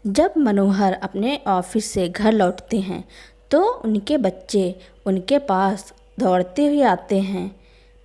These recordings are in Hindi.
जब मनोहर अपने ऑफिस से घर लौटते हैं तो उनके बच्चे उनके पास दौड़ते हुए आते हैं।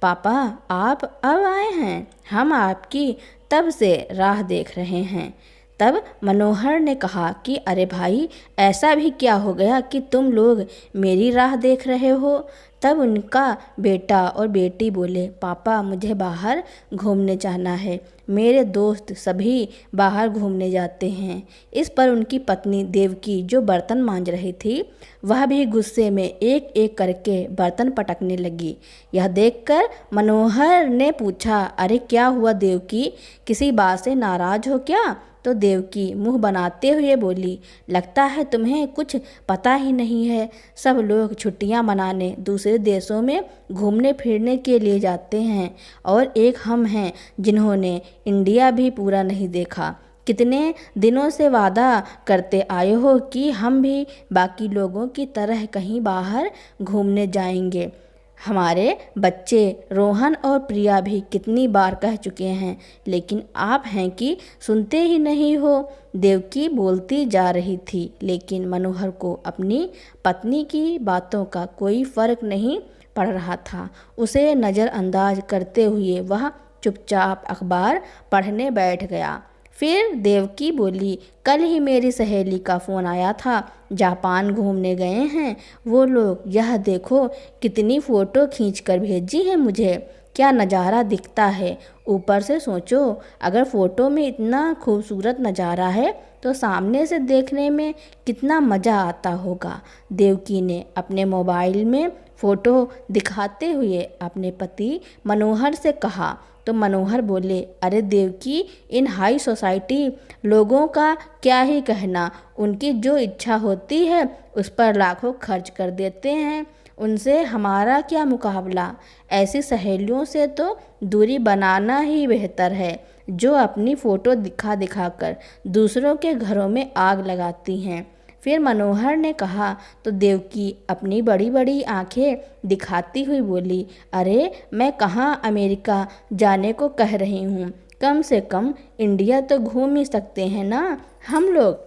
पापा, आप अब आए हैं, हम आपकी तब से राह देख रहे हैं। तब मनोहर ने कहा कि अरे भाई, ऐसा भी क्या हो गया कि तुम लोग मेरी राह देख रहे हो। तब उनका बेटा और बेटी बोले, पापा मुझे बाहर घूमने जाना है, मेरे दोस्त सभी बाहर घूमने जाते हैं। इस पर उनकी पत्नी देवकी, जो बर्तन मांज रही थी, वह भी गुस्से में एक एक करके बर्तन पटकने लगी। यह देखकर मनोहर ने पूछा, अरे क्या हुआ देवकी, किसी बात से नाराज हो क्या? तो देवकी मुंह बनाते हुए बोली, लगता है तुम्हें कुछ पता ही नहीं है। सब लोग छुट्टियां मनाने दूसरे देशों में घूमने फिरने के लिए जाते हैं और एक हम हैं जिन्होंने इंडिया भी पूरा नहीं देखा। कितने दिनों से वादा करते आए हो कि हम भी बाकी लोगों की तरह कहीं बाहर घूमने जाएंगे। हमारे बच्चे रोहन और प्रिया भी कितनी बार कह चुके हैं, लेकिन आप हैं कि सुनते ही नहीं हो। देवकी बोलती जा रही थी, लेकिन मनोहर को अपनी पत्नी की बातों का कोई फर्क नहीं पड़ रहा था। उसे नज़रअंदाज करते हुए वह चुपचाप अखबार पढ़ने बैठ गया। फिर देवकी बोली, कल ही मेरी सहेली का फ़ोन आया था, जापान घूमने गए हैं वो लोग। यह देखो कितनी फ़ोटो खींच कर भेजी है मुझे, क्या नज़ारा दिखता है। ऊपर से सोचो, अगर फ़ोटो में इतना खूबसूरत नज़ारा है तो सामने से देखने में कितना मज़ा आता होगा। देवकी ने अपने मोबाइल में फ़ोटो दिखाते हुए अपने पति मनोहर से कहा। तो मनोहर बोले, अरे देवकी, इन हाई सोसाइटी लोगों का क्या ही कहना, उनकी जो इच्छा होती है उस पर लाखों खर्च कर देते हैं, उनसे हमारा क्या मुकाबला। ऐसी सहेलियों से तो दूरी बनाना ही बेहतर है, जो अपनी फ़ोटो दिखा दिखा कर दूसरों के घरों में आग लगाती हैं। फिर मनोहर ने कहा तो देवकी अपनी बड़ी बड़ी आंखें दिखाती हुई बोली, अरे मैं कहाँ अमेरिका जाने को कह रही हूँ, कम से कम इंडिया तो घूम ही सकते हैं ना हम लोग।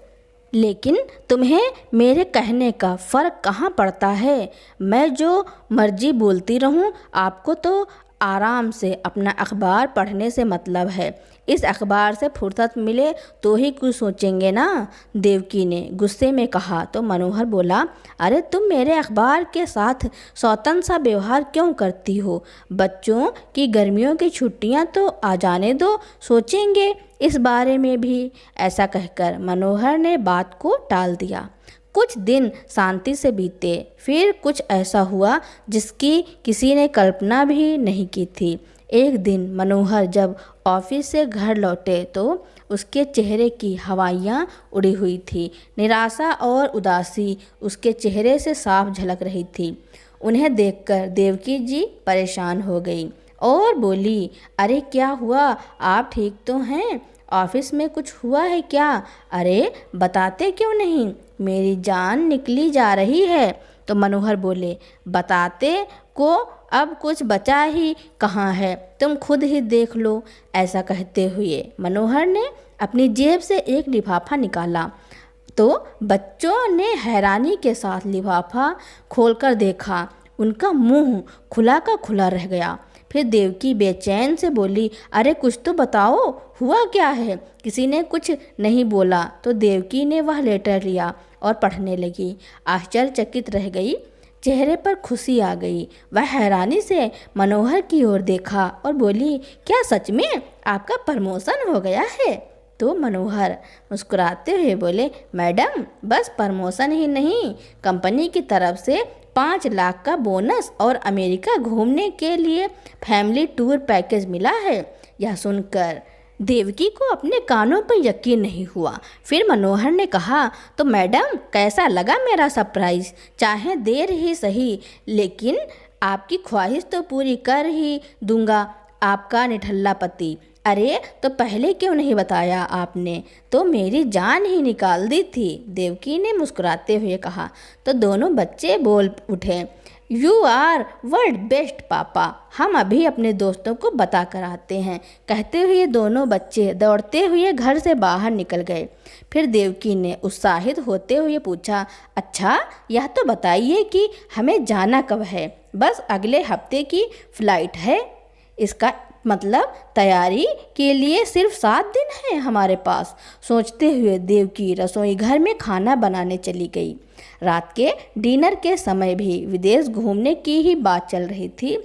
लेकिन तुम्हें मेरे कहने का फ़र्क कहाँ पड़ता है? मैं जो मर्जी बोलती रहूँ, आपको तो आराम से अपना अखबार पढ़ने से मतलब है। इस अखबार से फुर्सत मिले तो ही कुछ सोचेंगे ना, देवकी ने गुस्से में कहा। तो मनोहर बोला, अरे तुम मेरे अखबार के साथ सौतन सा व्यवहार क्यों करती हो? बच्चों की गर्मियों की छुट्टियां तो आ जाने दो, सोचेंगे इस बारे में भी। ऐसा कहकर मनोहर ने बात को टाल दिया। कुछ दिन शांति से बीते, फिर कुछ ऐसा हुआ जिसकी किसी ने कल्पना भी नहीं की थी। एक दिन मनोहर जब ऑफिस से घर लौटे तो उसके चेहरे की हवाइयाँ उड़ी हुई थी। निराशा और उदासी उसके चेहरे से साफ झलक रही थी। उन्हें देखकर देवकी जी परेशान हो गई और बोली, अरे क्या हुआ, आप ठीक तो हैं? ऑफिस में कुछ हुआ है क्या? अरे बताते क्यों नहीं, मेरी जान निकली जा रही है। तो मनोहर बोले, बताते को अब कुछ बचा ही कहाँ है, तुम खुद ही देख लो। ऐसा कहते हुए मनोहर ने अपनी जेब से एक लिफाफा निकाला तो बच्चों ने हैरानी के साथ लिफाफा खोलकर देखा। उनका मुंह खुला का खुला रह गया। फिर देवकी बेचैन से बोली, अरे कुछ तो बताओ, हुआ क्या है? किसी ने कुछ नहीं बोला तो देवकी ने वह लेटर लिया और पढ़ने लगी। आश्चर्यचकित रह गई, चेहरे पर खुशी आ गई। वह हैरानी से मनोहर की ओर देखा और बोली, क्या सच में आपका प्रमोशन हो गया है? तो मनोहर मुस्कुराते हुए बोले, मैडम बस प्रमोशन ही नहीं, कंपनी की तरफ से 5 लाख का बोनस और अमेरिका घूमने के लिए फैमिली टूर पैकेज मिला है। यह सुनकर देवकी को अपने कानों पर यकीन नहीं हुआ। फिर मनोहर ने कहा, तो मैडम कैसा लगा मेरा सरप्राइज? चाहे देर ही सही, लेकिन आपकी ख्वाहिश तो पूरी कर ही दूंगा, आपका निठल्ला पति। अरे तो पहले क्यों नहीं बताया आपने, तो मेरी जान ही निकाल दी थी, देवकी ने मुस्कुराते हुए कहा। तो दोनों बच्चे बोल उठे, यू आर वर्ल्ड बेस्ट पापा, हम अभी अपने दोस्तों को बता कर आते हैं। कहते हुए दोनों बच्चे दौड़ते हुए घर से बाहर निकल गए। फिर देवकी ने उत्साहित होते हुए पूछा, अच्छा यह तो बताइए कि हमें जाना कब है? बस अगले हफ्ते की फ्लाइट है। इसका मतलब तैयारी के लिए सिर्फ 7 दिन है हमारे पास। सोचते हुए देवकी रसोई घर में खाना बनाने चली गई। रात के डिनर के समय भी विदेश घूमने की ही बात चल रही थी।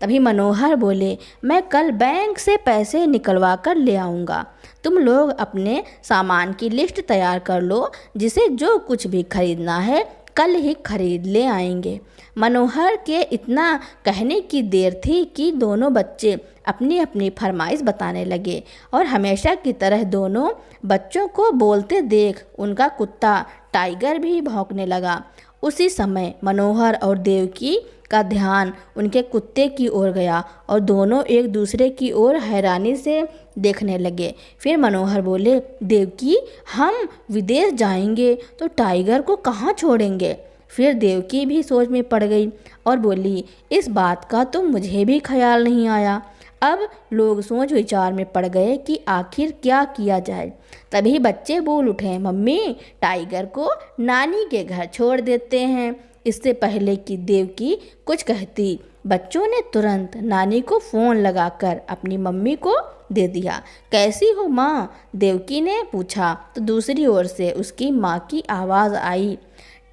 तभी मनोहर बोले, मैं कल बैंक से पैसे निकलवा कर ले आऊँगा। तुम लोग अपने सामान की लिस्ट तैयार कर लो, जिसे जो कुछ भी खरीदना है कल ही खरीद ले आएंगे। मनोहर के इतना कहने की देर थी कि दोनों बच्चे अपनी अपनी फरमाइश बताने लगे और हमेशा की तरह दोनों बच्चों को बोलते देख उनका कुत्ता टाइगर भी भौंकने लगा। उसी समय मनोहर और देवकी का ध्यान उनके कुत्ते की ओर गया और दोनों एक दूसरे की ओर हैरानी से देखने लगे। फिर मनोहर बोले, देवकी हम विदेश जाएंगे तो टाइगर को कहाँ छोड़ेंगे? फिर देवकी भी सोच में पड़ गई और बोली, इस बात का तो मुझे भी ख्याल नहीं आया। अब लोग सोच विचार में पड़ गए कि आखिर क्या किया जाए। तभी बच्चे बोल उठे, मम्मी टाइगर को नानी के घर छोड़ देते हैं। इससे पहले कि देवकी कुछ कहती, बच्चों ने तुरंत नानी को फ़ोन लगाकर अपनी मम्मी को दे दिया। कैसी हो माँ? देवकी ने पूछा तो दूसरी ओर से उसकी माँ की आवाज़ आई,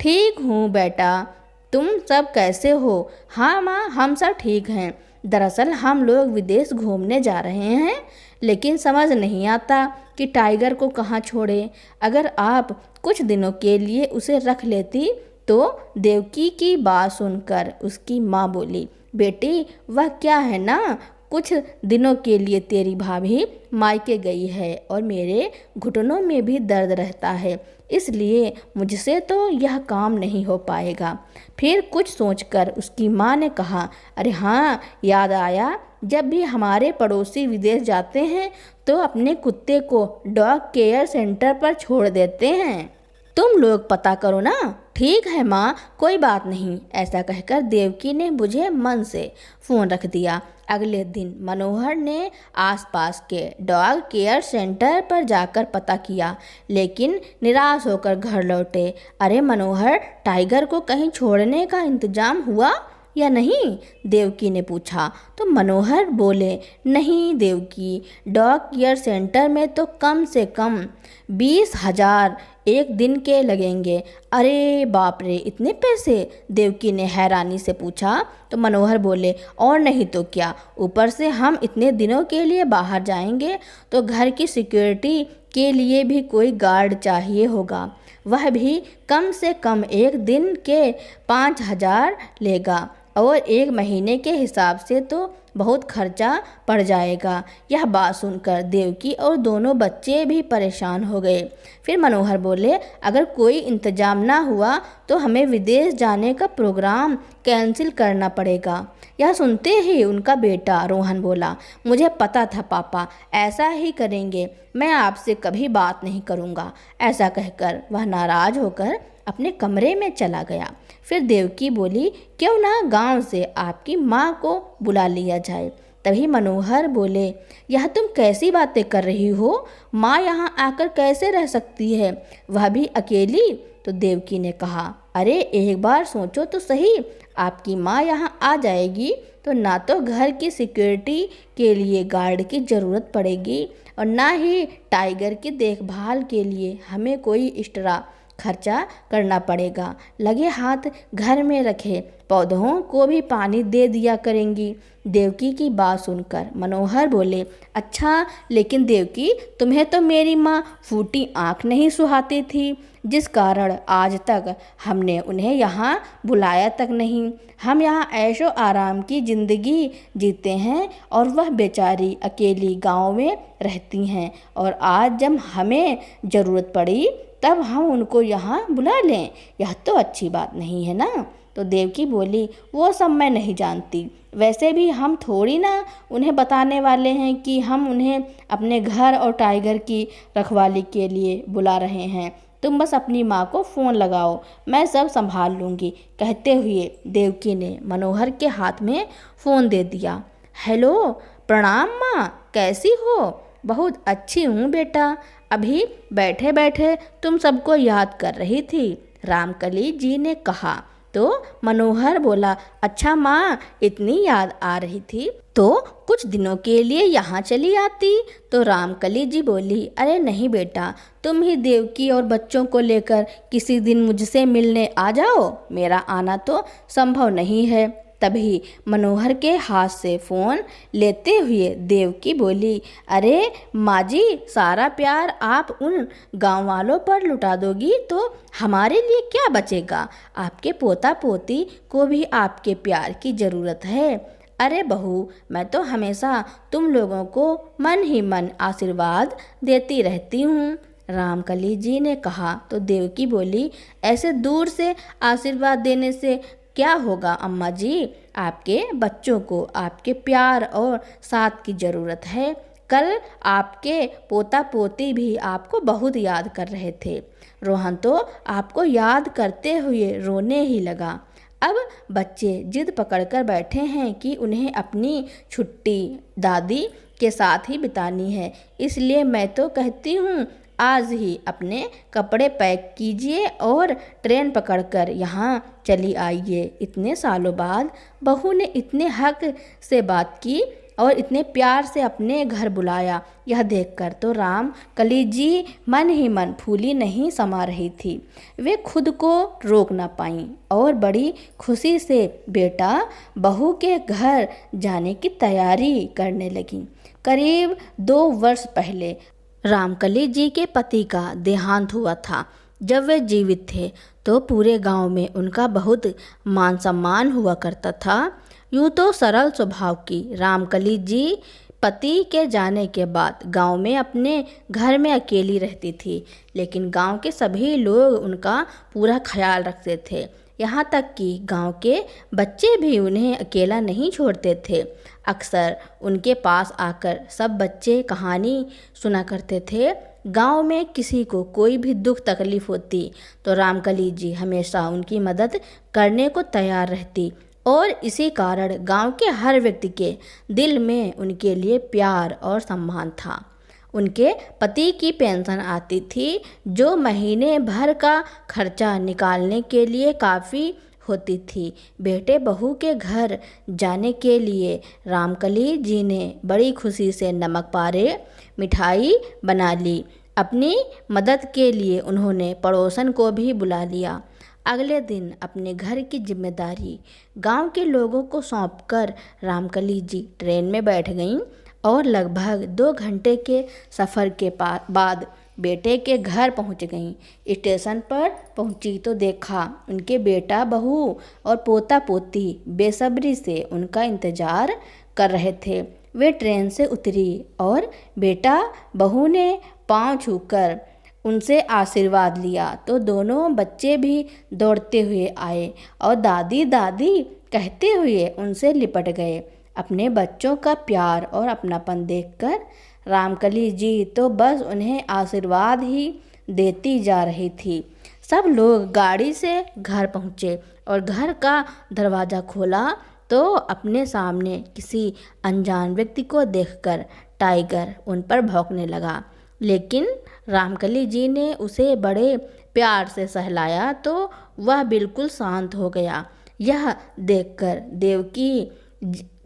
ठीक हूँ बेटा, तुम सब कैसे हो? हाँ माँ, हम सब ठीक हैं। दरअसल हम लोग विदेश घूमने जा रहे हैं, लेकिन समझ नहीं आता कि टाइगर को कहाँ छोड़े। अगर आप कुछ दिनों के लिए उसे रख लेती तो। देवकी की बात सुनकर उसकी माँ बोली, बेटी वह क्या है ना, कुछ दिनों के लिए तेरी भाभी मायके गई है और मेरे घुटनों में भी दर्द रहता है, इसलिए मुझसे तो यह काम नहीं हो पाएगा। फिर कुछ सोचकर उसकी माँ ने कहा, अरे हाँ याद आया, जब भी हमारे पड़ोसी विदेश जाते हैं तो अपने कुत्ते को डॉग केयर सेंटर पर छोड़ देते हैं। तुम लोग पता करो ना। ठीक है माँ, कोई बात नहीं। ऐसा कहकर देवकी ने बुझे मन से फ़ोन रख दिया। अगले दिन मनोहर ने आसपास के डॉग केयर सेंटर पर जाकर पता किया, लेकिन निराश होकर घर लौटे। अरे मनोहर, टाइगर को कहीं छोड़ने का इंतजाम हुआ या नहीं? देवकी ने पूछा तो मनोहर बोले, नहीं देवकी, डॉग केयर सेंटर में तो कम से कम 20,000 एक दिन के लगेंगे। अरे बाप रे, इतने पैसे? देवकी ने हैरानी से पूछा तो मनोहर बोले, और नहीं तो क्या, ऊपर से हम इतने दिनों के लिए बाहर जाएंगे तो घर की सिक्योरिटी के लिए भी कोई गार्ड चाहिए होगा, वह भी कम से कम एक दिन के 5,000 लेगा और एक महीने के हिसाब से तो बहुत खर्चा पड़ जाएगा। यह बात सुनकर देवकी और दोनों बच्चे भी परेशान हो गए। फिर मनोहर बोले, अगर कोई इंतजाम ना हुआ तो हमें विदेश जाने का प्रोग्राम कैंसिल करना पड़ेगा। यह सुनते ही उनका बेटा रोहन बोला, मुझे पता था पापा ऐसा ही करेंगे, मैं आपसे कभी बात नहीं करूँगा। ऐसा कहकर वह नाराज़ होकर अपने कमरे में चला गया। फिर देवकी बोली, क्यों ना गांव से आपकी माँ को बुला लिया जाए। तभी मनोहर बोले, यह तुम कैसी बातें कर रही हो? माँ यहाँ आकर कैसे रह सकती है, वह भी अकेली? तो देवकी ने कहा, अरे एक बार सोचो तो सही, आपकी माँ यहाँ आ जाएगी तो ना तो घर की सिक्योरिटी के लिए गार्ड की ज़रूरत पड़ेगी और ना ही टाइगर की देखभाल के लिए हमें कोई एक्स्ट्रा खर्चा करना पड़ेगा। लगे हाथ घर में रखे पौधों को भी पानी दे दिया करेंगी। देवकी की बात सुनकर मनोहर बोले, अच्छा लेकिन देवकी, तुम्हें तो मेरी माँ फूटी आँख नहीं सुहाती थी, जिस कारण आज तक हमने उन्हें यहाँ बुलाया तक नहीं। हम यहाँ ऐशो आराम की ज़िंदगी जीते हैं और वह बेचारी अकेली गांव में रहती हैं, और आज जब हमें ज़रूरत पड़ी तब हम उनको यहाँ बुला लें, यह तो अच्छी बात नहीं है ना। तो देवकी बोली, वो सब मैं नहीं जानती, वैसे भी हम थोड़ी ना उन्हें बताने वाले हैं कि हम उन्हें अपने घर और टाइगर की रखवाली के लिए बुला रहे हैं। तुम बस अपनी माँ को फ़ोन लगाओ, मैं सब संभाल लूँगी। कहते हुए देवकी ने मनोहर के हाथ में फ़ोन दे दिया। हेलो, प्रणाम माँ, कैसी हो? बहुत अच्छी हूँ बेटा, अभी बैठे बैठे तुम सबको याद कर रही थी, रामकली जी ने कहा। तो मनोहर बोला, अच्छा माँ, इतनी याद आ रही थी तो कुछ दिनों के लिए यहाँ चली आती। तो रामकली जी बोली, अरे नहीं बेटा, तुम ही देवकी और बच्चों को लेकर किसी दिन मुझसे मिलने आ जाओ, मेरा आना तो संभव नहीं है। तभी मनोहर के हाथ से फ़ोन लेते हुए देवकी बोली, अरे माँ जी, सारा प्यार आप उन गांव वालों पर लुटा दोगी तो हमारे लिए क्या बचेगा? आपके पोता पोती को भी आपके प्यार की ज़रूरत है। अरे बहू, मैं तो हमेशा तुम लोगों को मन ही मन आशीर्वाद देती रहती हूँ, रामकली जी ने कहा। तो देवकी बोली, ऐसे दूर से आशीर्वाद देने से क्या होगा अम्मा जी? आपके बच्चों को आपके प्यार और साथ की ज़रूरत है। कल आपके पोता पोती भी आपको बहुत याद कर रहे थे। रोहन तो आपको याद करते हुए रोने ही लगा। अब बच्चे जिद पकड़कर बैठे हैं कि उन्हें अपनी छुट्टी दादी के साथ ही बितानी है, इसलिए मैं तो कहती हूँ आज ही अपने कपड़े पैक कीजिए और ट्रेन पकड़कर यहाँ चली आइए। इतने सालों बाद बहू ने इतने हक से बात की और इतने प्यार से अपने घर बुलाया। यह देखकर तो रामकली जी मन ही मन फूली नहीं समा रही थी। वे खुद को रोक ना पाईं और बड़ी खुशी से बेटा बहू के घर जाने की तैयारी करने लगीं। करीब 2 वर्ष पहले रामकली जी के पति का देहांत हुआ था। जब वे जीवित थे तो पूरे गांव में उनका बहुत मान सम्मान हुआ करता था। यूँ तो सरल स्वभाव की रामकली जी पति के जाने के बाद गांव में अपने घर में अकेली रहती थी, लेकिन गांव के सभी लोग उनका पूरा ख्याल रखते थे। यहाँ तक कि गांव के बच्चे भी उन्हें अकेला नहीं छोड़ते थे। अक्सर उनके पास आकर सब बच्चे कहानी सुना करते थे। गांव में किसी को कोई भी दुख तकलीफ होती तो रामकली जी हमेशा उनकी मदद करने को तैयार रहती और इसी कारण गांव के हर व्यक्ति के दिल में उनके लिए प्यार और सम्मान था। उनके पति की पेंशन आती थी जो महीने भर का खर्चा निकालने के लिए काफ़ी होती थी। बेटे बहू के घर जाने के लिए रामकली जी ने बड़ी खुशी से नमक पारे मिठाई बना ली। अपनी मदद के लिए उन्होंने पड़ोसन को भी बुला लिया। अगले दिन अपने घर की जिम्मेदारी गांव के लोगों को सौंपकर रामकली जी ट्रेन में बैठ गईं और लगभग 2 घंटे के सफ़र के बाद बेटे के घर पहुंच गईं। स्टेशन पर पहुंची तो देखा उनके बेटा बहू और पोता पोती बेसब्री से उनका इंतज़ार कर रहे थे। वे ट्रेन से उतरी और बेटा बहू ने पांव छूकर उनसे आशीर्वाद लिया तो दोनों बच्चे भी दौड़ते हुए आए और दादी दादी कहते हुए उनसे लिपट गए। अपने बच्चों का प्यार और अपनापन देखकर रामकली जी तो बस उन्हें आशीर्वाद ही देती जा रही थी। सब लोग गाड़ी से घर पहुँचे और घर का दरवाज़ा खोला तो अपने सामने किसी अनजान व्यक्ति को देखकर टाइगर उन पर भौंकने लगा, लेकिन रामकली जी ने उसे बड़े प्यार से सहलाया तो वह बिल्कुल शांत हो गया। यह देखकर देवकी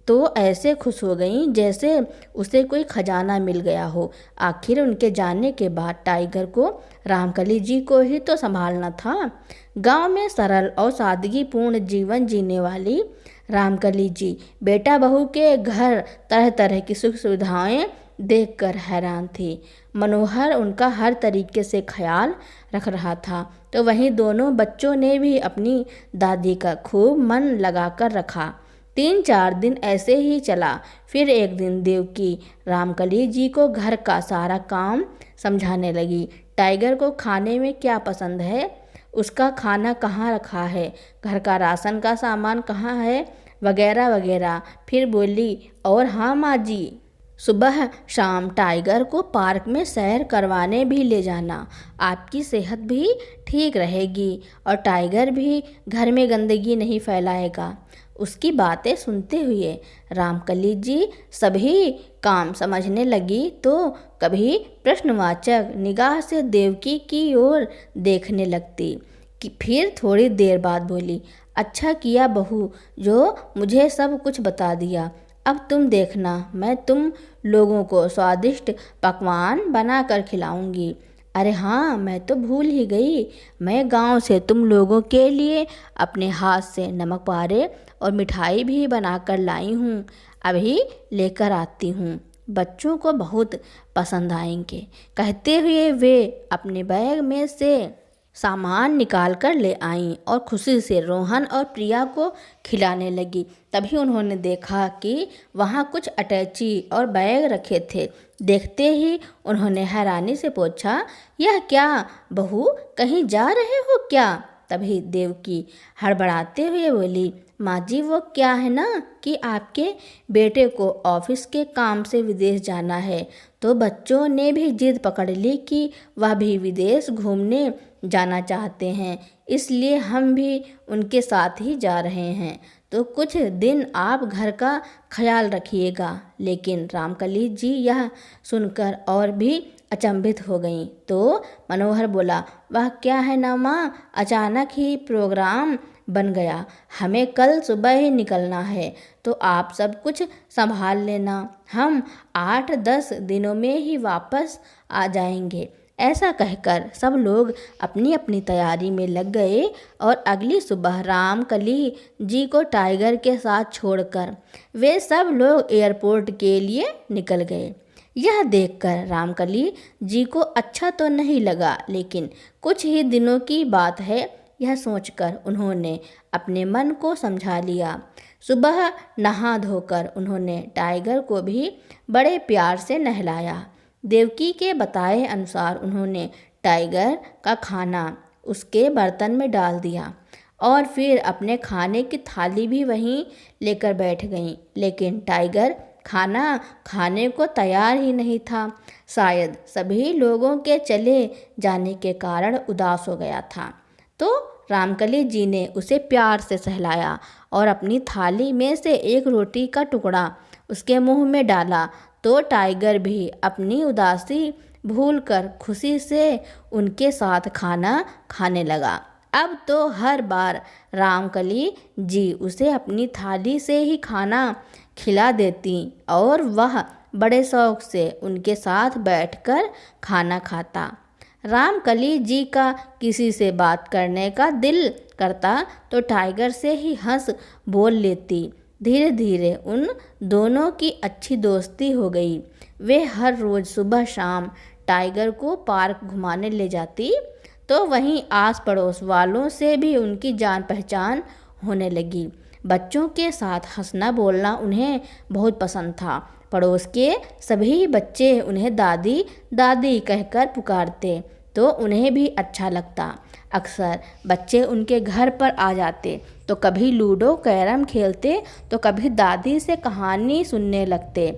तो ऐसे खुश हो गई जैसे उसे कोई खजाना मिल गया हो। आखिर उनके जाने के बाद टाइगर को रामकली जी को ही तो संभालना था। गांव में सरल और सादगीपूर्ण जीवन जीने वाली रामकली जी बेटा बहू के घर तरह तरह की सुख सुविधाएं देखकर हैरान थी। मनोहर उनका हर तरीके से ख्याल रख रहा था तो वहीं दोनों बच्चों ने भी अपनी दादी का खूब मन लगाकर रखा। 3-4 दिन ऐसे ही चला। फिर एक दिन देवकी रामकली जी को घर का सारा काम समझाने लगी। टाइगर को खाने में क्या पसंद है, उसका खाना कहाँ रखा है, घर का राशन का सामान कहाँ है, वगैरह वगैरह। फिर बोली, और हाँ माँ जी, सुबह शाम टाइगर को पार्क में सैर करवाने भी ले जाना। आपकी सेहत भी ठीक रहेगी और टाइगर भी घर में गंदगी नहीं फैलाएगा। उसकी बातें सुनते हुए रामकली जी सभी काम समझने लगी तो कभी प्रश्नवाचक निगाह से देवकी की ओर देखने लगती कि फिर थोड़ी देर बाद बोली, अच्छा किया बहू जो मुझे सब कुछ बता दिया। अब तुम देखना, मैं तुम लोगों को स्वादिष्ट पकवान बना कर खिलाऊंगी। अरे हाँ, मैं तो भूल ही गई, मैं गांव से तुम लोगों के लिए अपने हाथ से नमक पारे और मिठाई भी बनाकर लाई हूँ। अभी लेकर आती हूँ, बच्चों को बहुत पसंद आएंगे। कहते हुए वे अपने बैग में से सामान निकाल कर ले आईं और खुशी से रोहन और प्रिया को खिलाने लगी। तभी उन्होंने देखा कि वहाँ कुछ अटैची और बैग रखे थे। देखते ही उन्होंने हैरानी से पूछा, यह क्या बहू, कहीं जा रहे हो क्या? तभी देवकी हड़बड़ाते हुए बोली, माँ जी वो क्या है ना कि आपके बेटे को ऑफिस के काम से विदेश जाना है, तो बच्चों ने भी जिद पकड़ ली कि वह भी विदेश घूमने जाना चाहते हैं, इसलिए हम भी उनके साथ ही जा रहे हैं। तो कुछ दिन आप घर का ख्याल रखिएगा। लेकिन रामकली जी यह सुनकर और भी अचंभित हो गईं। तो मनोहर बोला, वह क्या है ना माँ, अचानक ही प्रोग्राम बन गया, हमें कल सुबह ही निकलना है, तो आप सब कुछ संभाल लेना, हम 8-10 दिनों में ही वापस आ जाएंगे। ऐसा कहकर सब लोग अपनी अपनी तैयारी में लग गए और अगली सुबह रामकली जी को टाइगर के साथ छोड़कर वे सब लोग एयरपोर्ट के लिए निकल गए। यह देखकर रामकली जी को अच्छा तो नहीं लगा, लेकिन कुछ ही दिनों की बात है, यह सोचकर उन्होंने अपने मन को समझा लिया। सुबह नहा धोकर उन्होंने टाइगर को भी बड़े प्यार से नहलाया। देवकी के बताए अनुसार उन्होंने टाइगर का खाना उसके बर्तन में डाल दिया और फिर अपने खाने की थाली भी वहीं लेकर बैठ गईं। लेकिन टाइगर खाना खाने को तैयार ही नहीं था। शायद सभी लोगों के चले जाने के कारण उदास हो गया था। तो रामकली जी ने उसे प्यार से सहलाया और अपनी थाली में से एक रोटी का टुकड़ा उसके मुंह में डाला, तो टाइगर भी अपनी उदासी भूलकर खुशी से उनके साथ खाना खाने लगा। अब तो हर बार रामकली जी उसे अपनी थाली से ही खाना खिला देती और वह बड़े शौक से उनके साथ बैठकर खाना खाता। रामकली जी का किसी से बात करने का दिल करता तो टाइगर से ही हंस बोल लेती। धीरे धीरे उन दोनों की अच्छी दोस्ती हो गई। वे हर रोज़ सुबह शाम टाइगर को पार्क घुमाने ले जाती, तो वहीं आस पड़ोस वालों से भी उनकी जान पहचान होने लगी। बच्चों के साथ हंसना बोलना उन्हें बहुत पसंद था। पड़ोस के सभी बच्चे उन्हें दादी दादी कहकर पुकारते, तो उन्हें भी अच्छा लगता। अक्सर बच्चे उनके घर पर आ जाते, तो कभी लूडो कैरम खेलते, तो कभी दादी से कहानी सुनने लगते।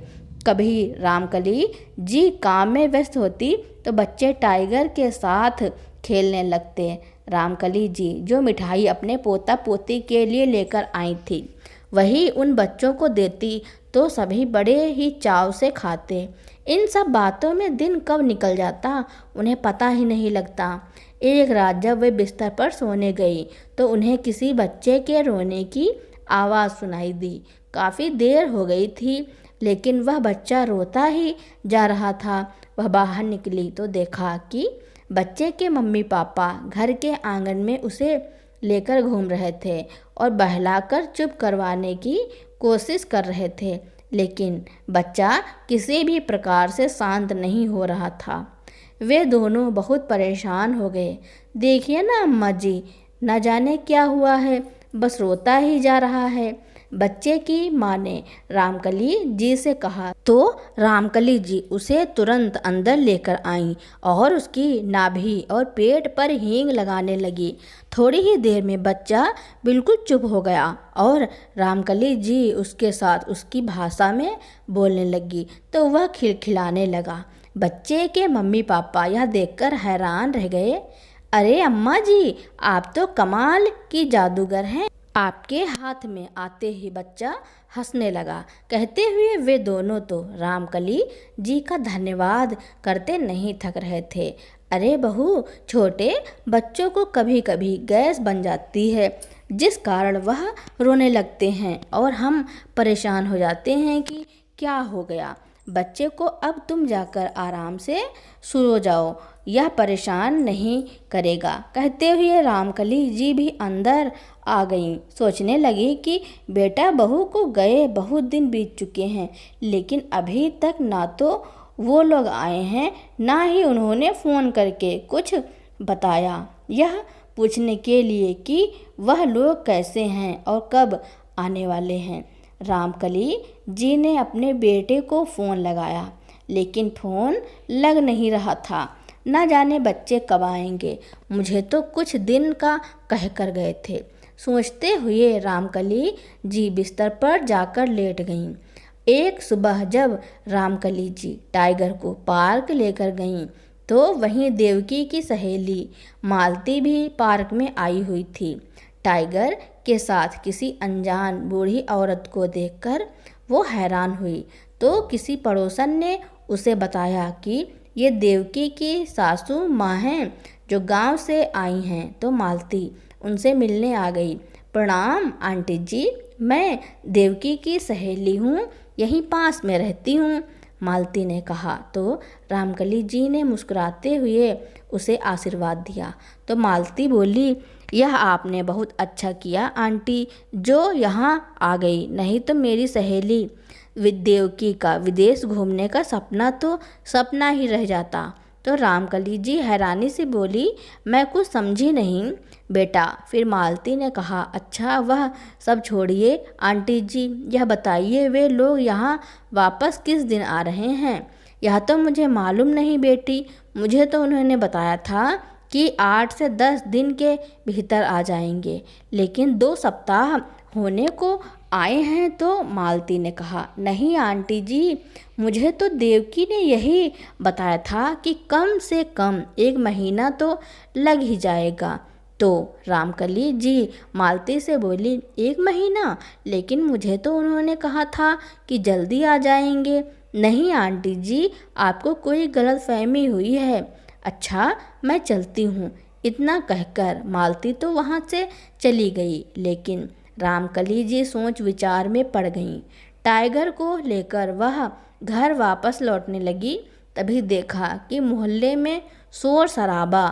कभी रामकली जी काम में व्यस्त होती, तो बच्चे टाइगर के साथ खेलने लगते। रामकली जी जो मिठाई अपने पोता पोती के लिए लेकर आई थी, वही उन बच्चों को देती, तो सभी बड़े ही चाव से खाते। इन सब बातों में दिन कब निकल जाता उन्हें पता ही नहीं लगता। एक रात जब वे बिस्तर पर सोने गई, तो उन्हें किसी बच्चे के रोने की आवाज़ सुनाई दी। काफ़ी देर हो गई थी, लेकिन वह बच्चा रोता ही जा रहा था। वह बाहर निकली तो देखा कि बच्चे के मम्मी पापा घर के आंगन में उसे लेकर घूम रहे थे और बहलाकर चुप करवाने की कोशिश कर रहे थे, लेकिन बच्चा किसी भी प्रकार से शांत नहीं हो रहा था। वे दोनों बहुत परेशान हो गए। देखिए ना अम्मा जी, न जाने क्या हुआ है, बस रोता ही जा रहा है। बच्चे की माँ ने रामकली जी से कहा तो रामकली जी उसे तुरंत अंदर लेकर आईं और उसकी नाभि और पेट पर हींग लगाने लगी। थोड़ी ही देर में बच्चा बिल्कुल चुप हो गया और रामकली जी उसके साथ उसकी भाषा में बोलने लगी तो वह खिलखिलाने लगा। बच्चे के मम्मी पापा यह देखकर हैरान रह गए। अरे अम्मा जी, आप तो कमाल की जादूगर हैं। आपके हाथ में आते ही बच्चा हंसने लगा। कहते हुए वे दोनों तो रामकली जी का धन्यवाद करते नहीं थक रहे थे। अरे बहू, छोटे बच्चों को कभी कभी गैस बन जाती है जिस कारण वह रोने लगते हैं और हम परेशान हो जाते हैं कि क्या हो गया। बच्चे को अब तुम जाकर आराम से सो जाओ, यह परेशान नहीं करेगा। कहते हुए रामकली जी भी अंदर आ गईं। सोचने लगी कि बेटा बहू को गए बहुत दिन बीत चुके हैं, लेकिन अभी तक ना तो वो लोग आए हैं ना ही उन्होंने फ़ोन करके कुछ बताया यह पूछने के लिए कि वह लोग कैसे हैं और कब आने वाले हैं। रामकली जी ने अपने बेटे को फ़ोन लगाया, लेकिन फ़ोन लग नहीं रहा था। न जाने बच्चे कब आएंगे, मुझे तो कुछ दिन का कह कर गए थे। सोचते हुए रामकली जी बिस्तर पर जाकर लेट गईं। एक सुबह जब रामकली जी टाइगर को पार्क लेकर गईं तो वहीं देवकी की सहेली मालती भी पार्क में आई हुई थी। टाइगर के साथ किसी अनजान बूढ़ी औरत को देखकर वो हैरान हुई तो किसी पड़ोसन ने उसे बताया कि ये देवकी की सासू माँ हैं जो गांव से आई हैं। तो मालती उनसे मिलने आ गई। प्रणाम आंटी जी, मैं देवकी की सहेली हूँ, यहीं पास में रहती हूँ, मालती ने कहा। तो रामकली जी ने मुस्कुराते हुए उसे आशीर्वाद दिया। तो मालती बोली, यह आपने बहुत अच्छा किया आंटी जो यहाँ आ गई, नहीं तो मेरी सहेली देवकी का विदेश घूमने का सपना तो सपना ही रह जाता। तो रामकली जी हैरानी से बोली, मैं कुछ समझी नहीं बेटा। फिर मालती ने कहा, अच्छा वह सब छोड़िए आंटी जी, यह बताइए वे लोग यहाँ वापस किस दिन आ रहे हैं। यह तो मुझे मालूम नहीं बेटी, मुझे तो उन्होंने बताया था कि 8 से 10 दिन के भीतर आ जाएंगे, लेकिन 2 सप्ताह होने को आए हैं। तो मालती ने कहा, नहीं आंटी जी, मुझे तो देवकी ने यही बताया था कि कम से कम 1 महीना तो लग ही जाएगा। तो रामकली जी मालती से बोली, 1 महीना? लेकिन मुझे तो उन्होंने कहा था कि जल्दी आ जाएंगे। नहीं आंटी जी, आपको कोई गलतफहमी हुई है। अच्छा मैं चलती हूँ। इतना कहकर मालती तो वहाँ से चली गई, लेकिन रामकली जी सोच विचार में पड़ गईं। टाइगर को लेकर वह घर वापस लौटने लगी। तभी देखा कि मोहल्ले में शोर शराबा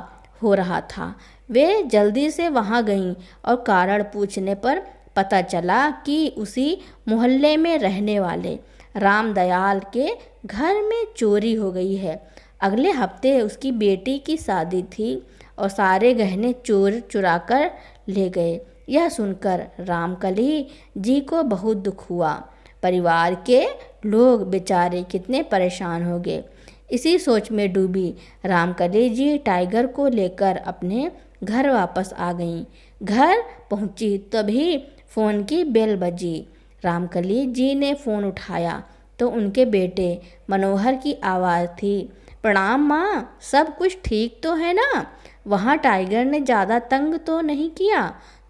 हो रहा था। वे जल्दी से वहां गईं और कारण पूछने पर पता चला कि उसी मोहल्ले में रहने वाले रामदयाल के घर में चोरी हो गई है। अगले हफ्ते उसकी बेटी की शादी थी और सारे गहने चोर चुरा कर ले गए। यह सुनकर रामकली जी को बहुत दुख हुआ। परिवार के लोग बेचारे कितने परेशान हो गए। इसी सोच में डूबी रामकली जी टाइगर को लेकर अपने घर वापस आ गईं। घर पहुंची तभी फ़ोन की बेल बजी। रामकली जी ने फ़ोन उठाया तो उनके बेटे मनोहर की आवाज़ थी। प्रणाम माँ, सब कुछ ठीक तो है ना? वहाँ टाइगर ने ज़्यादा तंग तो नहीं किया?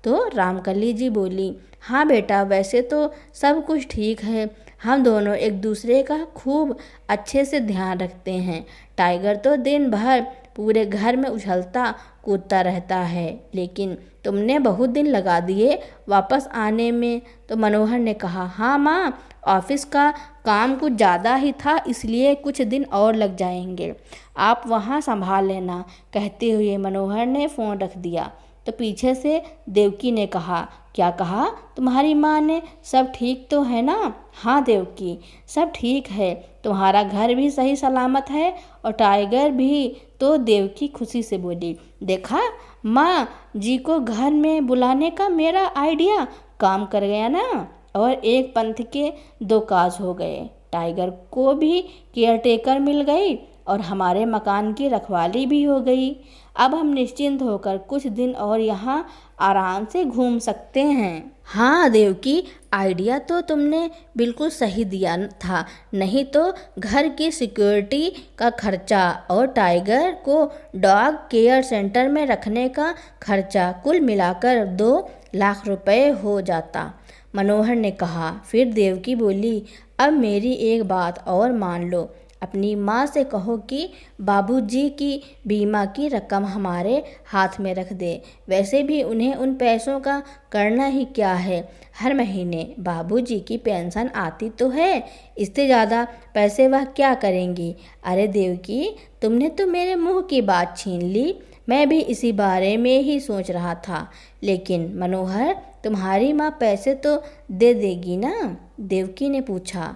तो रामकली जी बोली, हाँ बेटा, वैसे तो सब कुछ ठीक है। हम दोनों एक दूसरे का खूब अच्छे से ध्यान रखते हैं। टाइगर तो दिन भर पूरे घर में उछलता कूदता रहता है, लेकिन तुमने बहुत दिन लगा दिए वापस आने में। तो मनोहर ने कहा, हाँ माँ, ऑफिस का काम कुछ ज़्यादा ही था, इसलिए कुछ दिन और लग जाएंगे, आप वहाँ संभाल लेना। कहते हुए मनोहर ने फ़ोन रख दिया। तो पीछे से देवकी ने कहा, क्या कहा तुम्हारी माँ ने? सब ठीक तो है ना? हाँ देवकी, सब ठीक है, तुम्हारा घर भी सही सलामत है और टाइगर भी। तो देवकी खुशी से बोली, देखा माँ जी को घर में बुलाने का मेरा आइडिया काम कर गया ना। और एक पंथ के दो काज हो गए। टाइगर को भी केयरटेकर मिल गई और हमारे मकान की रखवाली भी हो गई। अब हम निश्चिंत होकर कुछ दिन और यहाँ आराम से घूम सकते हैं। हाँ देवकी, आइडिया तो तुमने बिल्कुल सही दिया था। नहीं तो घर की सिक्योरिटी का खर्चा और टाइगर को डॉग केयर सेंटर में रखने का खर्चा कुल मिलाकर 2 लाख रुपए हो जाता, मनोहर ने कहा। फिर देवकी बोली, अब मेरी एक बात और मान लो। अपनी माँ से कहो कि बाबूजी की बीमा की रकम हमारे हाथ में रख दे। वैसे भी उन्हें उन पैसों का करना ही क्या है, हर महीने बाबूजी की पेंशन आती तो है, इससे ज़्यादा पैसे वह क्या करेंगी। अरे देवकी, तुमने तो मेरे मुंह की बात छीन ली। मैं भी इसी बारे में ही सोच रहा था। लेकिन मनोहर, तुम्हारी माँ पैसे तो दे देगी ना? देवकी ने पूछा।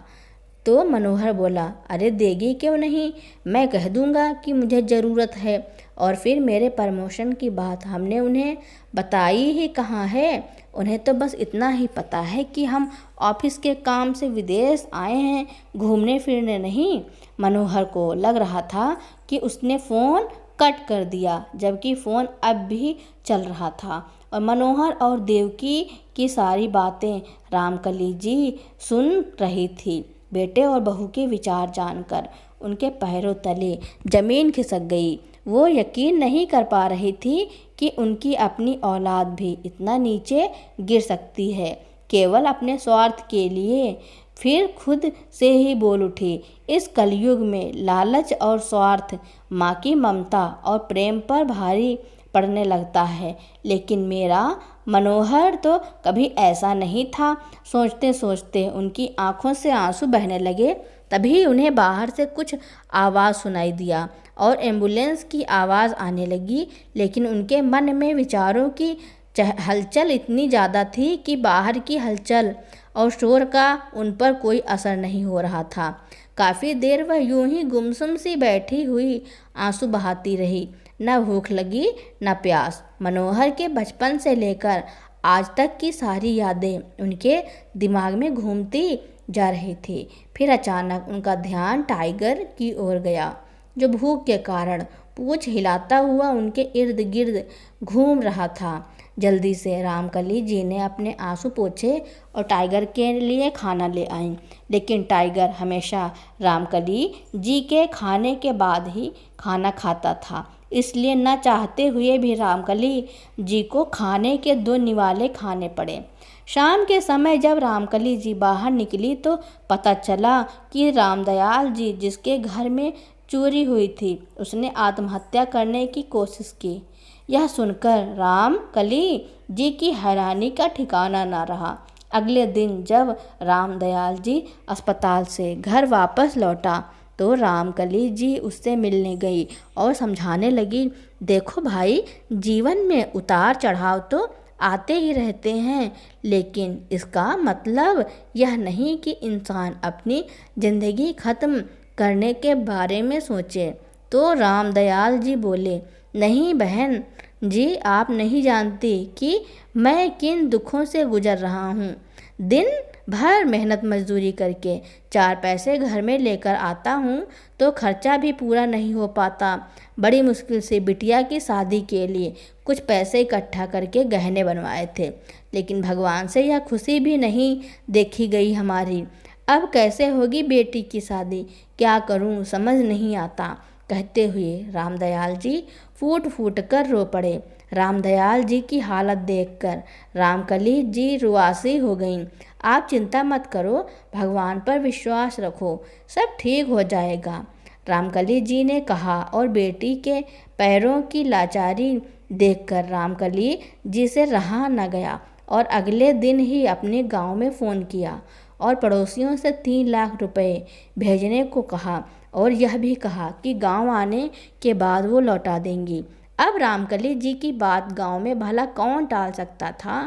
तो मनोहर बोला, अरे देगी क्यों नहीं, मैं कह दूंगा कि मुझे ज़रूरत है। और फिर मेरे प्रमोशन की बात हमने उन्हें बताई ही कहाँ है। उन्हें तो बस इतना ही पता है कि हम ऑफिस के काम से विदेश आए हैं, घूमने फिरने नहीं। मनोहर को लग रहा था कि उसने फ़ोन कट कर दिया, जबकि फ़ोन अब भी चल रहा था और मनोहर और देवकी की सारी बातें रामकली जी सुन रही थी। बेटे और बहू के विचार जानकर उनके पैरों तले जमीन खिसक गई। वो यकीन नहीं कर पा रही थी कि उनकी अपनी औलाद भी इतना नीचे गिर सकती है, केवल अपने स्वार्थ के लिए। फिर खुद से ही बोल उठी, इस कलयुग में लालच और स्वार्थ माँ की ममता और प्रेम पर भारी पड़ने लगता है। लेकिन मेरा मनोहर तो कभी ऐसा नहीं था। सोचते सोचते उनकी आंखों से आंसू बहने लगे। तभी उन्हें बाहर से कुछ आवाज़ सुनाई दिया और एम्बुलेंस की आवाज़ आने लगी। लेकिन उनके मन में विचारों की हलचल इतनी ज़्यादा थी कि बाहर की हलचल और शोर का उन पर कोई असर नहीं हो रहा था। काफ़ी देर वह यूं ही गुमसुम सी बैठी हुई आंसू बहाती रही। न भूख लगी न प्यास। मनोहर के बचपन से लेकर आज तक की सारी यादें उनके दिमाग में घूमती जा रही थी। फिर अचानक उनका ध्यान टाइगर की ओर गया, जो भूख के कारण पूंछ हिलाता हुआ उनके इर्द गिर्द घूम रहा था। जल्दी से रामकली जी ने अपने आंसू पोंछे और टाइगर के लिए खाना ले आईं। लेकिन टाइगर हमेशा रामकली जी के खाने के बाद ही खाना खाता था, इसलिए न चाहते हुए भी रामकली जी को खाने के 2 निवाले खाने पड़े। शाम के समय जब रामकली जी बाहर निकली तो पता चला कि रामदयाल जी, जिसके घर में चोरी हुई थी, उसने आत्महत्या करने की कोशिश की। यह सुनकर रामकली जी की हैरानी का ठिकाना न रहा। अगले दिन जब रामदयाल जी अस्पताल से घर वापस लौटा तो रामकली जी उससे मिलने गई और समझाने लगी, देखो भाई, जीवन में उतार चढ़ाव तो आते ही रहते हैं, लेकिन इसका मतलब यह नहीं कि इंसान अपनी ज़िंदगी ख़त्म करने के बारे में सोचे। तो रामदयाल जी बोले, नहीं बहन जी, आप नहीं जानती कि मैं किन दुखों से गुजर रहा हूँ। दिन भर मेहनत मजदूरी करके 4 पैसे घर में लेकर आता हूँ तो खर्चा भी पूरा नहीं हो पाता। बड़ी मुश्किल से बिटिया की शादी के लिए कुछ पैसे इकट्ठा करके गहने बनवाए थे, लेकिन भगवान से यह खुशी भी नहीं देखी गई हमारी। अब कैसे होगी बेटी की शादी, क्या करूँ समझ नहीं आता। कहते हुए रामदयाल जी फूट फूट कर रो पड़े। रामदयाल जी की हालत देखकर रामकली जी रुआसी हो गईं। आप चिंता मत करो, भगवान पर विश्वास रखो, सब ठीक हो जाएगा, रामकली जी ने कहा। और बेटी के पैरों की लाचारी देखकर रामकली जी से रहा न गया और अगले दिन ही अपने गांव में फ़ोन किया और पड़ोसियों से 3 लाख रुपए भेजने को कहा और यह भी कहा कि गांव आने के बाद वो लौटा देंगी। अब रामकली जी की बात गांव में भला कौन टाल सकता था।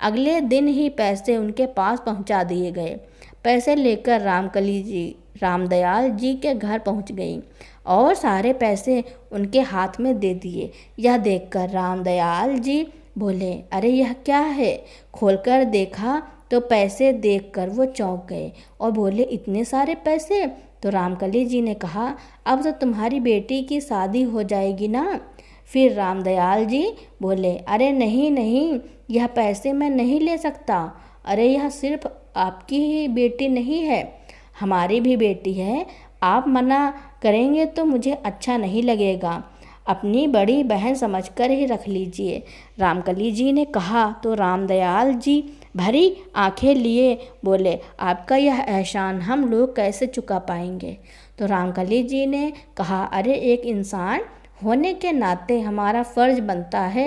अगले दिन ही पैसे उनके पास पहुंचा दिए गए। पैसे लेकर रामकली जी रामदयाल जी के घर पहुंच गई और सारे पैसे उनके हाथ में दे दिए। यह देखकर रामदयाल जी बोले, अरे यह क्या है? खोलकर देखा तो पैसे देखकर वो चौंक गए और बोले, इतने सारे पैसे? तो रामकली जी ने कहा, अब तो तुम्हारी बेटी की शादी हो जाएगी ना। फिर रामदयाल जी बोले, अरे नहीं नहीं, यह पैसे मैं नहीं ले सकता। अरे यह सिर्फ आपकी ही बेटी नहीं है, हमारी भी बेटी है। आप मना करेंगे तो मुझे अच्छा नहीं लगेगा, अपनी बड़ी बहन समझकर ही रख लीजिए। रामकली जी ने कहा तो रामदयाल जी भरी आंखें लिए बोले, आपका यह एहसान हम लोग कैसे चुका पाएंगे। तो रामकली जी ने कहा, अरे एक इंसान होने के नाते हमारा फ़र्ज़ बनता है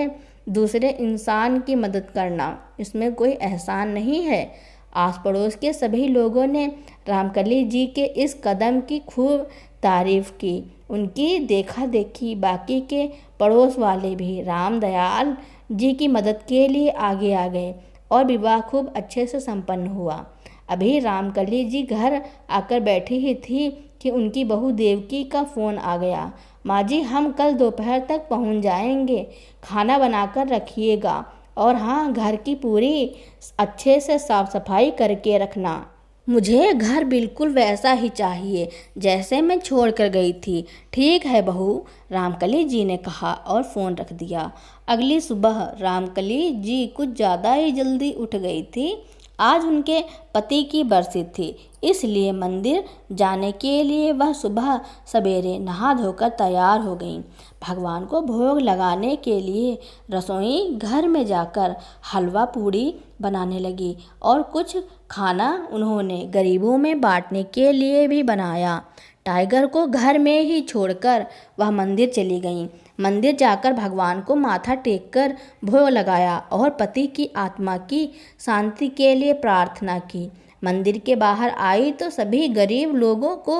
दूसरे इंसान की मदद करना, इसमें कोई एहसान नहीं है। आस पड़ोस के सभी लोगों ने रामकली जी के इस कदम की खूब तारीफ़ की। उनकी देखा देखी बाकी के पड़ोस वाले भी रामदयाल जी की मदद के लिए आगे आ गए और विवाह खूब अच्छे से संपन्न हुआ। अभी रामकली जी घर आकर बैठी ही थी कि उनकी बहू देवकी का फ़ोन आ गया। माँ जी, हम कल दोपहर तक पहुँच जाएंगे, खाना बनाकर रखिएगा और हाँ, घर की पूरी अच्छे से साफ़ सफाई करके रखना। मुझे घर बिल्कुल वैसा ही चाहिए जैसे मैं छोड़ कर गई थी। ठीक है बहू, रामकली जी ने कहा और फ़ोन रख दिया। अगली सुबह रामकली जी कुछ ज़्यादा ही जल्दी उठ गई थी। आज उनके पति की बरसी थी, इसलिए मंदिर जाने के लिए वह सुबह सवेरे नहा धोकर तैयार हो गईं। भगवान को भोग लगाने के लिए रसोई घर में जाकर हलवा पूड़ी बनाने लगी और कुछ खाना उन्होंने गरीबों में बांटने के लिए भी बनाया। टाइगर को घर में ही छोड़कर वह मंदिर चली गईं। मंदिर जाकर भगवान को माथा टेककर भोग लगाया और पति की आत्मा की शांति के लिए प्रार्थना की। मंदिर के बाहर आई तो सभी गरीब लोगों को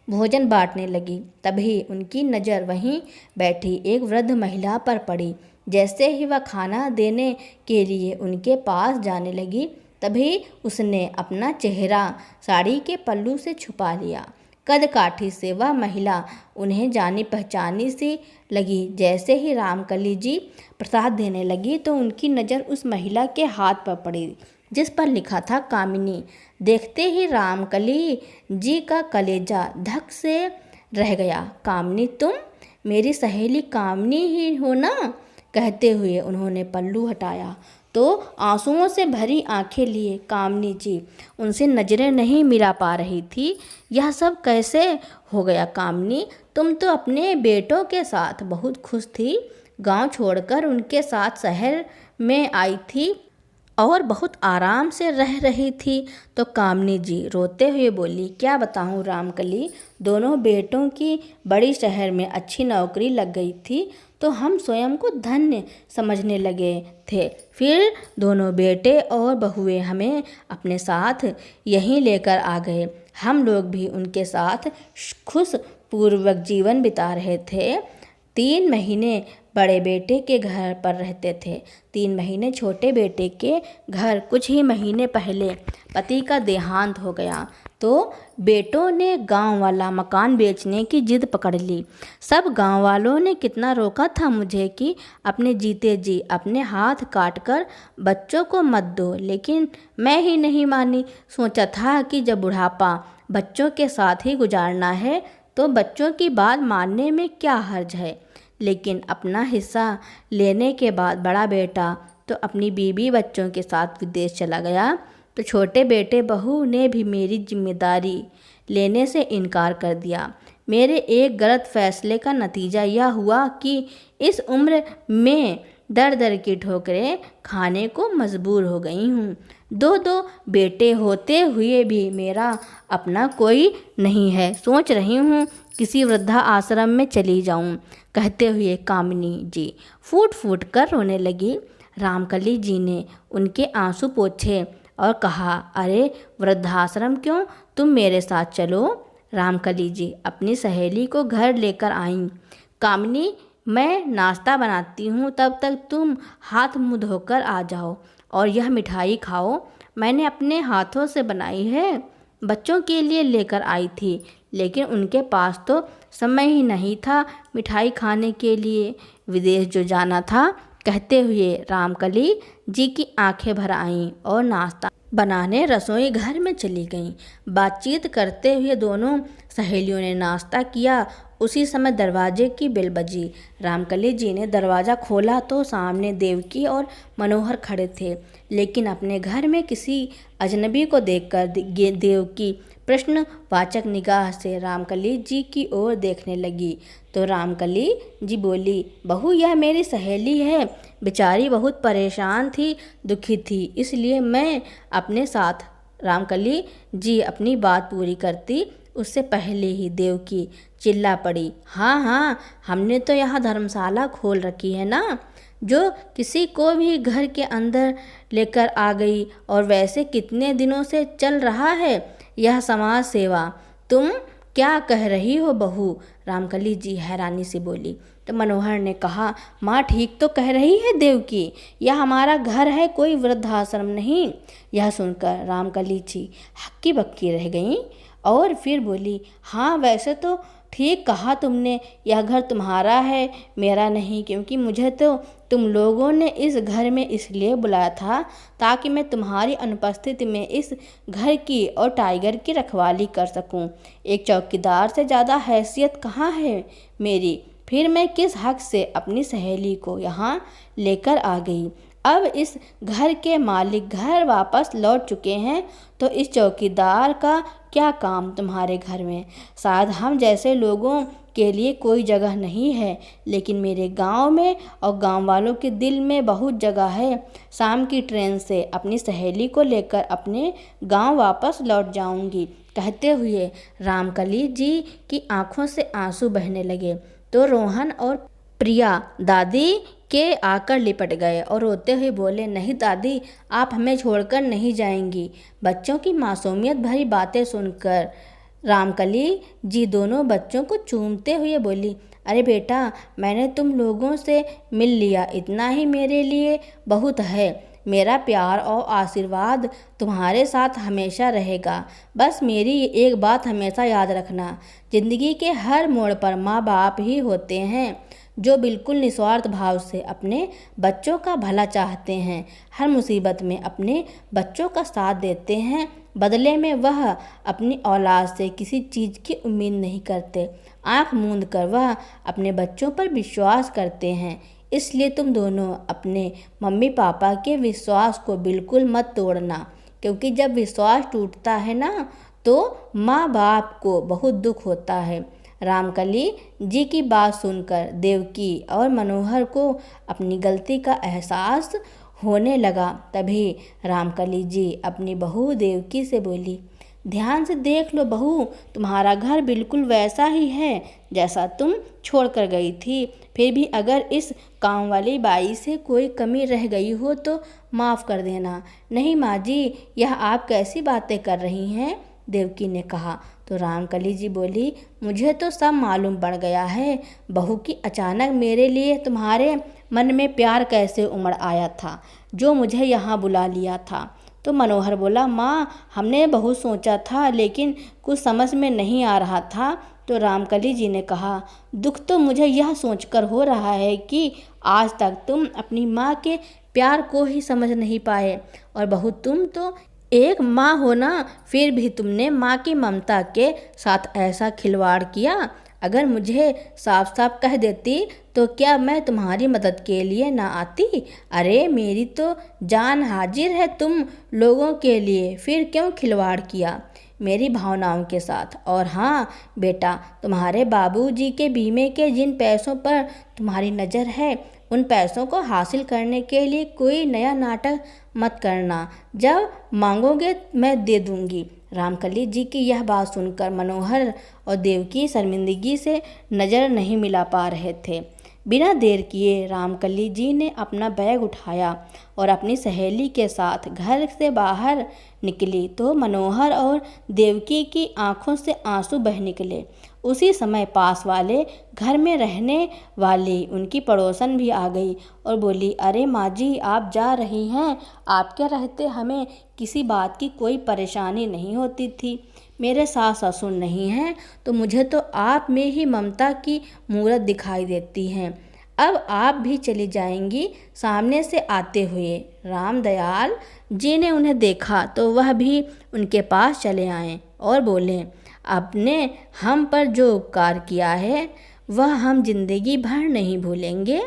भोजन बांटने लगी। तभी उनकी नज़र वहीं बैठी एक वृद्ध महिला पर पड़ी। जैसे ही वह खाना देने के लिए उनके पास जाने लगी, तभी उसने अपना चेहरा साड़ी के पल्लू से छुपा लिया। कद काठी से वह महिला उन्हें जानी पहचानी सी लगी। जैसे ही रामकली जी प्रसाद देने लगी तो उनकी नज़र उस महिला के हाथ पर पड़ी जिस पर लिखा था कामिनी। देखते ही रामकली जी का कलेजा धक से रह गया। कामिनी, तुम मेरी सहेली कामिनी ही हो ना? कहते हुए उन्होंने पल्लू हटाया तो आंसुओं से भरी आंखें लिए कामिनी जी उनसे नज़रें नहीं मिला पा रही थी। यह सब कैसे हो गया कामिनी? तुम तो अपने बेटों के साथ बहुत खुश थी, गांव छोड़कर उनके साथ शहर में आई थी और बहुत आराम से रह रही थी। तो कामिनी जी रोते हुए बोली, क्या बताऊं रामकली, दोनों बेटों की बड़ी शहर में अच्छी नौकरी लग गई थी तो हम स्वयं को धन्य समझने लगे थे। फिर दोनों बेटे और बहुएं हमें अपने साथ यहीं लेकर आ गए। हम लोग भी उनके साथ खुश पूर्वक जीवन बिता रहे थे। 3 महीने बड़े बेटे के घर पर रहते थे, 3 महीने छोटे बेटे के घर। कुछ ही महीने पहले पति का देहांत हो गया तो बेटों ने गांव वाला मकान बेचने की जिद पकड़ ली। सब गांव वालों ने कितना रोका था मुझे कि अपने जीते जी अपने हाथ काट कर बच्चों को मत दो, लेकिन मैं ही नहीं मानी। सोचा था कि जब बुढ़ापा बच्चों के साथ ही गुजारना है तो बच्चों की बात मानने में क्या हर्ज है। लेकिन अपना हिस्सा लेने के बाद बड़ा बेटा तो अपनी बीवी बच्चों के साथ विदेश चला गया तो छोटे बेटे बहू ने भी मेरी जिम्मेदारी लेने से इनकार कर दिया। मेरे एक गलत फैसले का नतीजा यह हुआ कि इस उम्र में दर दर की ठोकरें खाने को मजबूर हो गई हूँ। 2 बेटे होते हुए भी मेरा अपना कोई नहीं है। सोच रही हूँ किसी वृद्धा आश्रम में चली जाऊँ। कहते हुए कामिनी जी फूट फूट कर रोने लगी। रामकली जी ने उनके आंसू पोंछे और कहा, अरे वृद्धाश्रम क्यों, तुम मेरे साथ चलो। रामकली जी अपनी सहेली को घर लेकर आईं। कामिनी, मैं नाश्ता बनाती हूँ, तब तक तुम हाथ मुँह धोकर आ जाओ और यह मिठाई खाओ, मैंने अपने हाथों से बनाई है। बच्चों के लिए लेकर आई थी लेकिन उनके पास तो समय ही नहीं था मिठाई खाने के लिए। विदेश जो जाना था कहते हुए रामकली जी की आंखें भर आईं और नाश्ता बनाने रसोई घर में चली गईं। बातचीत करते हुए दोनों सहेलियों ने नाश्ता किया। उसी समय दरवाजे की बेल बजी। रामकली जी ने दरवाज़ा खोला तो सामने देवकी और मनोहर खड़े थे, लेकिन अपने घर में किसी अजनबी को देखकर देवकी प्रश्नवाचक निगाह से रामकली जी की ओर देखने लगी। तो रामकली जी बोली, बहू यह मेरी सहेली है, बेचारी बहुत परेशान थी, दुखी थी, इसलिए मैं अपने साथ। रामकली जी अपनी बात पूरी करती उससे पहले ही देवकी चिल्ला पड़ी, हाँ हाँ, हमने तो यहाँ धर्मशाला खोल रखी है ना, जो किसी को भी घर के अंदर लेकर आ गई। और वैसे कितने दिनों से चल रहा है यह समाज सेवा। तुम क्या कह रही हो बहू? रामकली जी हैरानी से बोली। तो मनोहर ने कहा, माँ ठीक तो कह रही है देवकी, यह हमारा घर है, कोई वृद्धाश्रम नहीं। यह सुनकर रामकली जी हक्की बक्की रह गईं और फिर बोली, हाँ वैसे तो ठीक कहा तुमने, यह घर तुम्हारा है, मेरा नहीं, क्योंकि मुझे तो तुम लोगों ने इस घर में इसलिए बुलाया था ताकि मैं तुम्हारी अनुपस्थिति में इस घर की और टाइगर की रखवाली कर सकूं। एक चौकीदार से ज़्यादा हैसियत कहाँ है मेरी? फिर मैं किस हक से अपनी सहेली को यहाँ लेकर आ गई? अब इस घर के मालिक घर वापस लौट चुके हैं, तो इस चौकीदार का क्या काम तुम्हारे घर में? शायद हम जैसे लोगों के लिए कोई जगह नहीं है, लेकिन मेरे गांव में और गांव वालों के दिल में बहुत जगह है। शाम की ट्रेन से अपनी सहेली को लेकर अपने गांव वापस लौट जाऊंगी। कहते हुए रामकली जी की आंखों से आंसू बहने लगे। तो रोहन और प्रिया दादी के आकर लिपट गए और रोते हुए बोले, नहीं दादी, आप हमें छोड़कर नहीं जाएंगी। बच्चों की मासूमियत भरी बातें सुनकर रामकली जी दोनों बच्चों को चूमते हुए बोली, अरे बेटा, मैंने तुम लोगों से मिल लिया, इतना ही मेरे लिए बहुत है। मेरा प्यार और आशीर्वाद तुम्हारे साथ हमेशा रहेगा। बस मेरी एक बात हमेशा याद रखना, ज़िंदगी के हर मोड़ पर माँ बाप ही होते हैं जो बिल्कुल निस्वार्थ भाव से अपने बच्चों का भला चाहते हैं। हर मुसीबत में अपने बच्चों का साथ देते हैं, बदले में वह अपनी औलाद से किसी चीज़ की उम्मीद नहीं करते। आंख मूंद कर वह अपने बच्चों पर विश्वास करते हैं। इसलिए तुम दोनों अपने मम्मी पापा के विश्वास को बिल्कुल मत तोड़ना, क्योंकि जब विश्वास टूटता है ना, तो माँ बाप को बहुत दुख होता है। रामकली जी की बात सुनकर देवकी और मनोहर को अपनी गलती का एहसास होने लगा। तभी रामकली जी अपनी बहू देवकी से बोली, ध्यान से देख लो बहू, तुम्हारा घर बिल्कुल वैसा ही है जैसा तुम छोड़कर गई थी। फिर भी अगर इस काम वाली बाई से कोई कमी रह गई हो तो माफ़ कर देना। नहीं माँ जी, यह आप कैसी बातें कर रही हैं? देवकी ने कहा। तो रामकली जी बोली, मुझे तो सब मालूम पड़ गया है बहू कि अचानक मेरे लिए तुम्हारे मन में प्यार कैसे उमड़ आया था, जो मुझे यहाँ बुला लिया था। तो मनोहर बोला, माँ, हमने बहुत सोचा था, लेकिन कुछ समझ में नहीं आ रहा था। तो रामकली जी ने कहा, दुख तो मुझे यह सोचकर हो रहा है कि आज तक तुम अपनी माँ के प्यार को ही समझ नहीं पाए। और बहू, तुम तो एक माँ हो ना, फिर भी तुमने माँ की ममता के साथ ऐसा खिलवाड़ किया। अगर मुझे साफ साफ कह देती तो क्या मैं तुम्हारी मदद के लिए ना आती? अरे मेरी तो जान हाजिर है तुम लोगों के लिए, फिर क्यों खिलवाड़ किया मेरी भावनाओं के साथ? और हाँ बेटा, तुम्हारे बाबूजी के बीमे के जिन पैसों पर तुम्हारी नज़र है, उन पैसों को हासिल करने के लिए कोई नया नाटक मत करना। जब मांगोगे मैं दे दूंगी। रामकली जी की यह बात सुनकर मनोहर और देवकी शर्मिंदगी से नज़र नहीं मिला पा रहे थे। बिना देर किए रामकली जी ने अपना बैग उठाया और अपनी सहेली के साथ घर से बाहर निकली। तो मनोहर और देवकी की आंखों से आंसू बह निकले। उसी समय पास वाले घर में रहने वाली उनकी पड़ोसन भी आ गई और बोली, अरे माँ जी, आप जा रही हैं? आपके रहते हमें किसी बात की कोई परेशानी नहीं होती थी। मेरे सास ससुर नहीं हैं, तो मुझे तो आप में ही ममता की मूरत दिखाई देती हैं। अब आप भी चली जाएंगी सामने से आते हुए। रामदयाल जी ने उन्हें देखा तो वह भी उनके पास चले आए और बोले, आपने हम पर जो उपकार किया है वह हम जिंदगी भर नहीं भूलेंगे।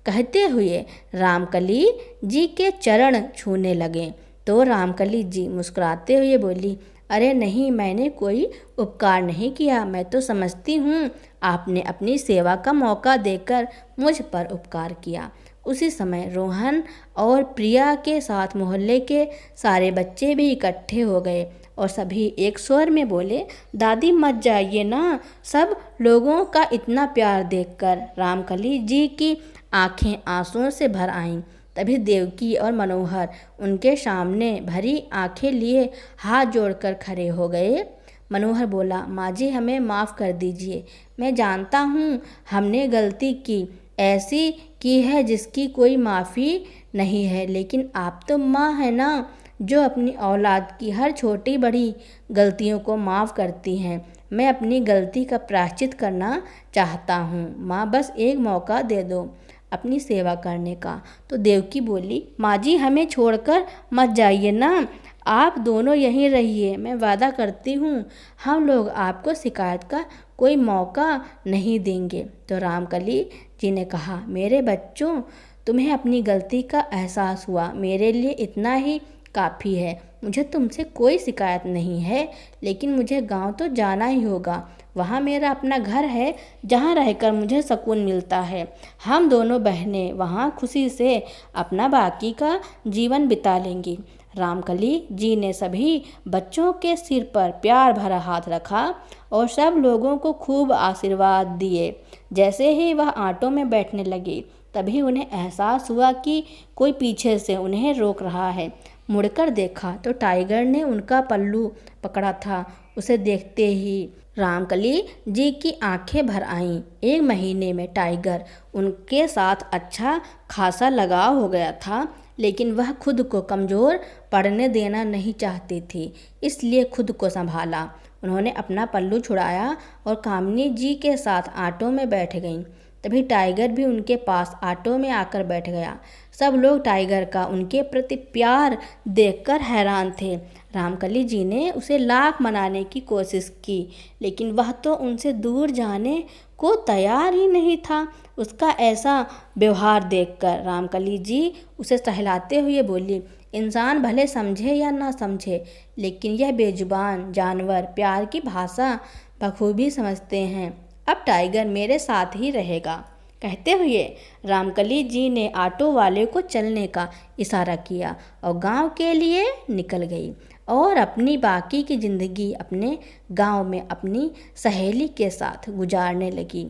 कहते हुए रामकली जी के चरण छूने लगे तो रामकली जी मुस्कुराते हुए बोली, अरे नहीं, मैंने कोई उपकार नहीं किया। मैं तो समझती हूँ आपने अपनी सेवा का मौका देकर मुझ पर उपकार किया। उसी समय रोहन और प्रिया के साथ मोहल्ले के सारे बच्चे भी इकट्ठे हो गए और सभी एक स्वर में बोले, दादी मत जाइए ना। सब लोगों का इतना प्यार देखकर रामकली जी की आंखें आंसुओं से भर आईं। तभी देवकी और मनोहर उनके सामने भरी आंखें लिए हाथ जोड़कर खड़े हो गए। मनोहर बोला, माँ जी हमें माफ़ कर दीजिए। मैं जानता हूँ हमने गलती की, ऐसी की है जिसकी कोई माफ़ी नहीं है, लेकिन आप तो माँ है ना, जो अपनी औलाद की हर छोटी बड़ी गलतियों को माफ़ करती हैं। मैं अपनी गलती का प्रायश्चित करना चाहता हूँ माँ, बस एक मौका दे दो अपनी सेवा करने का। तो देवकी बोली, माँ जी हमें छोड़कर मत जाइए ना, आप दोनों यहीं रहिए। मैं वादा करती हूँ हम लोग आपको शिकायत का कोई मौका नहीं देंगे। तो रामकली जी ने कहा, मेरे बच्चों, तुम्हें अपनी गलती का एहसास हुआ, मेरे लिए इतना ही काफ़ी है। मुझे तुमसे कोई शिकायत नहीं है, लेकिन मुझे गांव तो जाना ही होगा। वहाँ मेरा अपना घर है जहाँ रहकर मुझे सुकून मिलता है। हम दोनों बहनें वहाँ खुशी से अपना बाकी का जीवन बिता लेंगी। रामकली जी ने सभी बच्चों के सिर पर प्यार भरा हाथ रखा और सब लोगों को खूब आशीर्वाद दिए। जैसे ही वह ऑटो में बैठने लगी तभी उन्हें एहसास हुआ कि कोई पीछे से उन्हें रोक रहा है। मुड़कर देखा तो टाइगर ने उनका पल्लू पकड़ा था। उसे देखते ही रामकली जी की आंखें भर आईं। 1 महीने में टाइगर उनके साथ अच्छा खासा लगाव हो गया था, लेकिन वह खुद को कमज़ोर पड़ने देना नहीं चाहती थी, इसलिए खुद को संभाला। उन्होंने अपना पल्लू छुड़ाया और कामिनी जी के साथ ऑटो में बैठ गईं। तभी टाइगर भी उनके पास ऑटो में आकर बैठ गया। सब लोग टाइगर का उनके प्रति प्यार देखकर हैरान थे। रामकली जी ने उसे लाख मनाने की कोशिश की, लेकिन वह तो उनसे दूर जाने को तैयार ही नहीं था। उसका ऐसा व्यवहार देखकर रामकली जी उसे सहलाते हुए बोली, इंसान भले समझे या ना समझे, लेकिन यह बेजुबान जानवर प्यार की भाषा बखूबी समझते हैं। अब टाइगर मेरे साथ ही रहेगा। कहते हुए रामकली जी ने ऑटो वाले को चलने का इशारा किया और गांव के लिए निकल गई और अपनी बाकी की ज़िंदगी अपने गांव में अपनी सहेली के साथ गुजारने लगी।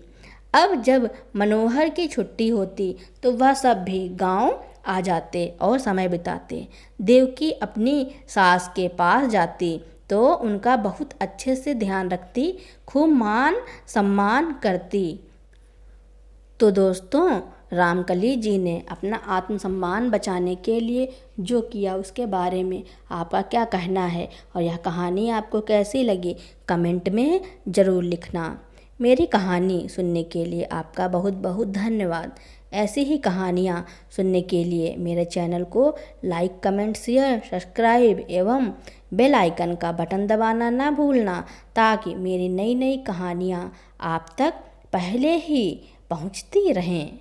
अब जब मनोहर की छुट्टी होती तो वह सब भी गांव आ जाते और समय बिताते। देवकी अपनी सास के पास जाती तो उनका बहुत अच्छे से ध्यान रखती, खूब मान सम्मान करती। तो दोस्तों, रामकली जी ने अपना आत्मसम्मान बचाने के लिए जो किया उसके बारे में आपका क्या कहना है और यह कहानी आपको कैसी लगी कमेंट में ज़रूर लिखना। मेरी कहानी सुनने के लिए आपका बहुत बहुत धन्यवाद। ऐसी ही कहानियाँ सुनने के लिए मेरे चैनल को लाइक, कमेंट, शेयर, सब्सक्राइब एवं बेल आइकन का बटन दबाना ना भूलना, ताकि मेरी नई नई कहानियाँ आप तक पहले ही पहुँचती रहें।